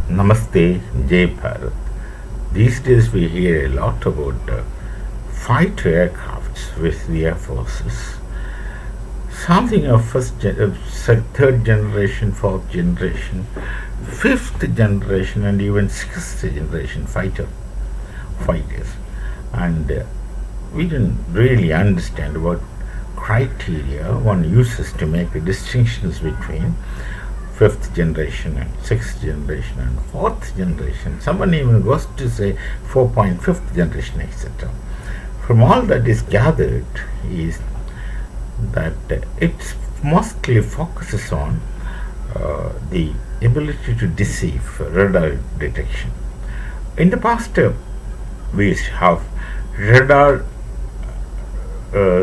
Namaste, Jai Bharat. These days we hear a lot about fighter aircrafts with the air forces. Something of third generation, fourth generation, fifth generation, and even sixth generation fighters. And we didn't really understand what criteria one uses to make the distinctions between fifth generation and sixth generation and fourth generation. Someone even goes to say 4.5th generation, etc. From all that is gathered is that it mostly focuses on the ability to deceive radar detection. In the past, we have radar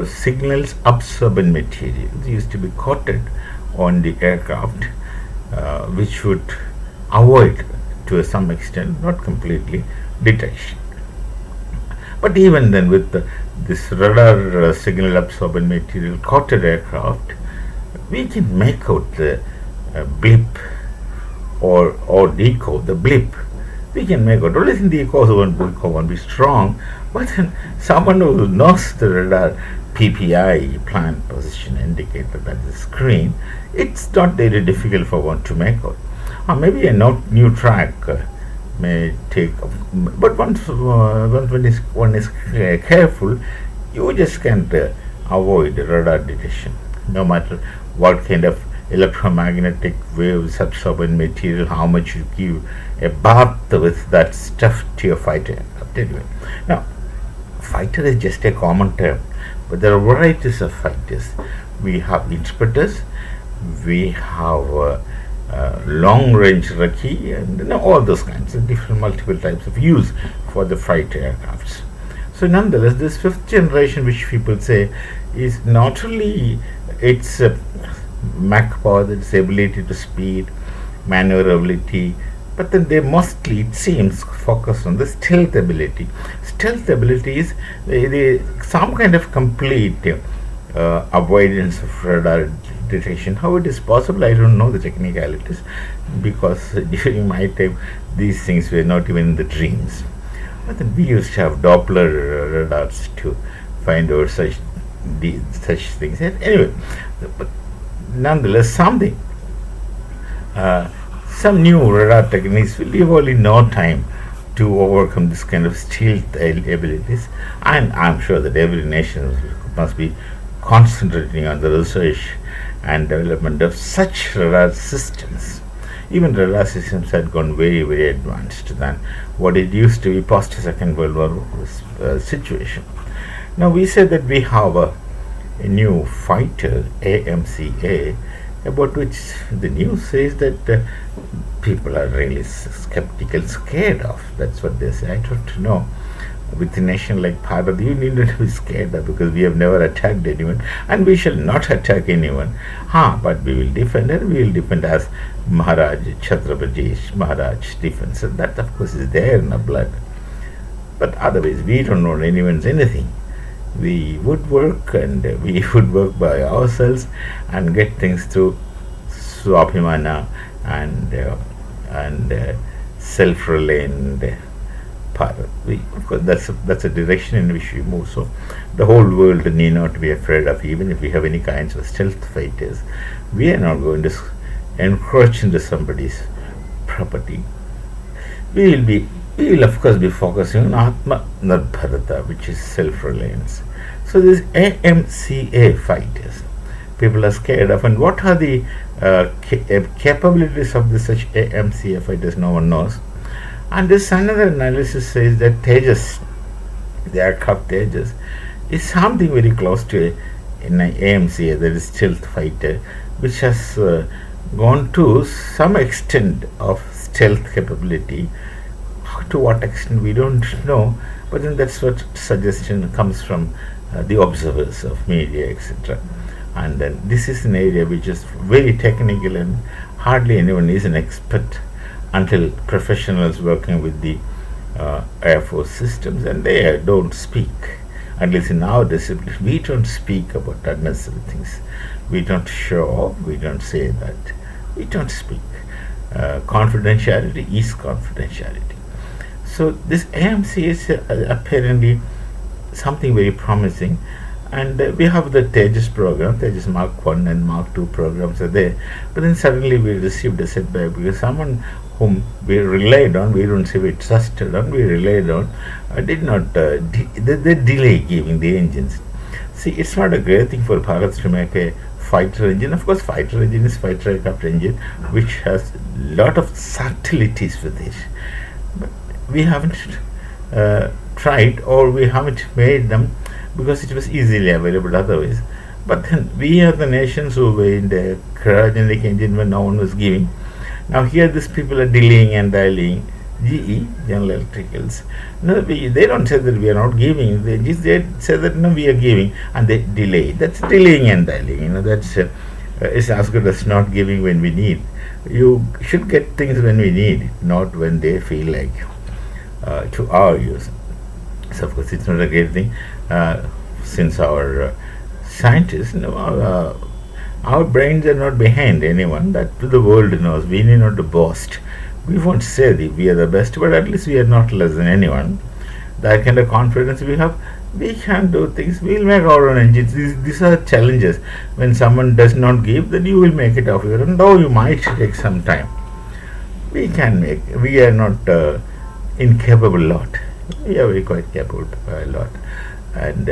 signals absorbent materials used to be coated on the aircraft, which would avoid to some extent, not completely, detection. But even then, with this radar signal absorbent material coated aircraft, we can make out the blip or decode the blip. We can make out. Only thing the echo won't be strong, but then someone who knows the radar PPI, plant position indicator, that is screen, it's not very difficult for one to make out. Or maybe a new track may take, but once one is careful, you just can't avoid radar detection, no matter what kind of electromagnetic waves, absorbent material, how much you give a bath with that stuff to your fighter. Anyway, now fighter is just a common term, but there are varieties of fighters. We have interpreters, we have long-range recce, and all those kinds of different multiple types of use for the fighter aircrafts. So nonetheless, this fifth generation, which people say, is not only its Mach power, its ability to speed, maneuverability, but then they mostly, it seems, focus on the stealth ability. Stealth ability is some kind of complete avoidance of radar detection. How it is possible, I don't know the technicalities, because during my time these things were not even in the dreams. But then we used to have Doppler radars to find out such things. Anyway, but nonetheless, some new radar techniques will evolve in no time to overcome this kind of stealth abilities, and I'm sure that every nation must be concentrating on the research and development of such radar systems. Even radar systems had gone very, very advanced than what it used to be post Second World War situation. Now we say that we have a new fighter, AMCA, about which the news says that people are really skeptical, scared of. That's what they say. I don't know. With a nation like Bharat, you need not be scared of, because we have never attacked anyone, and we shall not attack anyone. But we will defend, and we will defend as Maharaj Chhatrapati Maharaj defends. And that, of course, is there in our blood. But otherwise, we don't know anyone's anything. We would work, and we would work by ourselves and get things through Swabhimana and self-reliant Bharat. Of course, that's a direction in which we move. So the whole world need not be afraid of, even if we have any kinds of stealth fighters. We are not going to encroach into somebody's property. We will of course be focusing on Atma Nirbharata, which is self-reliance. So these AMCA fighters, people are scared of, and what are the capabilities of such AMCA fighters? No one knows. And this another analysis says that Tejas, the aircraft Tejas, is something very close to an AMCA, that is stealth fighter, which has gone to some extent of stealth capability. To what extent we don't know, but then that's what suggestion comes from the observers of media, etc. And then this is an area which is very technical, and hardly anyone is an expert until professionals working with the Air Force systems, and they don't speak. At least in our discipline, we don't speak about unnecessary things. We don't show off, we don't say that. We don't speak. confidentiality is confidentiality. So this AMC is apparently something very promising, and we have the Tejas program, Tejas Mark 1 and Mark 2 programs are there, but then suddenly we received a setback because someone whom we relied on, we don't say we trusted on, we relied on, did not, they delay giving the engines. See, it's not a great thing for Bharat to make a fighter engine. Of course, fighter engine is fighter aircraft engine, which has lot of subtleties with it. But we haven't tried, or we haven't made them because it was easily available otherwise. But then we are the nations who were in the cryogenic engine when no one was giving. Now here these people are delaying and delaying. GE, General Electricals, no, they don't say that we are not giving. They just say that no, we are giving, and they delay. That's delaying and delaying. That's it's as good as not giving when we need. You should get things when we need, not when they feel like to our use. So of course it's not a great thing, since our scientists, our brains are not behind anyone. That the world knows. We need not to boast. We won't say that we are the best, but at least we are not less than anyone. That kind of confidence we have, we can do things. We'll make our own engines. These are challenges. When someone does not give, then you will make it of your own. Though you might take some time, we can make. We are not incapable lot. We are very quite capable lot. And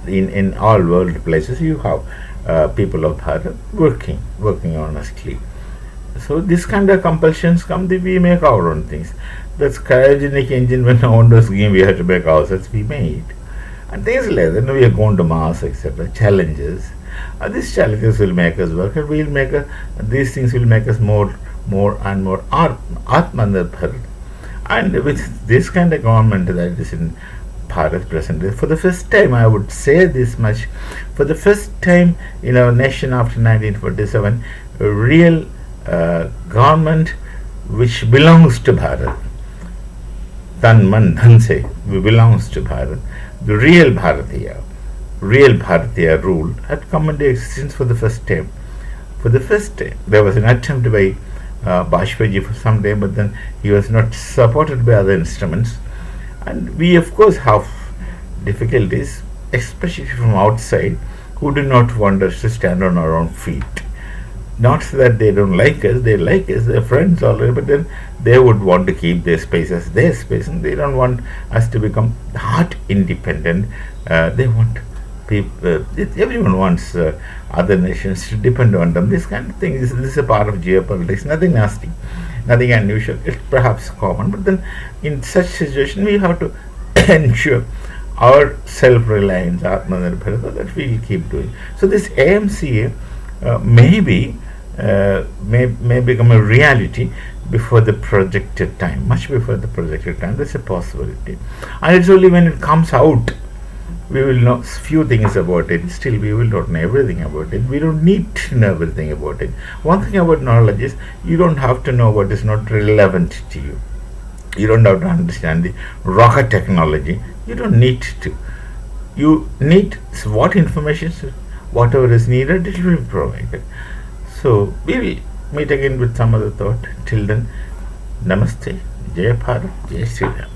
in all world places, you have people of Bharat working honestly. So this kind of compulsions come, we make our own things. That's cryogenic engine, when no one was giving, we had to make ourselves, we made. And things like that, we are going to Mars, etc. Challenges. These challenges will make us work, and we'll make these things will make us more and more Atmanirbhar. And with this kind of government that is in Bharat presently, for the first time, I would say this much, for the first time in our nation after 1947, a real government which belongs to Bharat, Tan Man Dhan Se, belongs to Bharat, the real Bharatiya rule had come into existence for the first time. For the first time, there was an attempt by Bajpayee for some time, but then he was not supported by other instruments. And we, of course, have difficulties, especially from outside, who do not want us to stand on our own feet. Not that they don't like us, they like us, they're friends already, but then they would want to keep their space as their space, and they don't want us to become heart independent. They want people, everyone wants other nations to depend on them. This kind of thing is a part of geopolitics, nothing nasty, nothing unusual. It's perhaps common, but then in such situation we have to ensure our self-reliance, Atmanirbharta, that we will keep doing. So this AMCA may become a reality before the projected time, much before the projected time. That's a possibility, and it's only when it comes out we will know few things about it. Still, we will not know everything about it. We don't need to know everything about it. One thing about knowledge is you don't have to know what is not relevant to you. You don't have to understand the rocket technology. You don't need to. You need what information, whatever is needed, it will be provided. So we will meet again with some other thought. Till then, Namaste, Jai Bharat, Jai Sri Ram.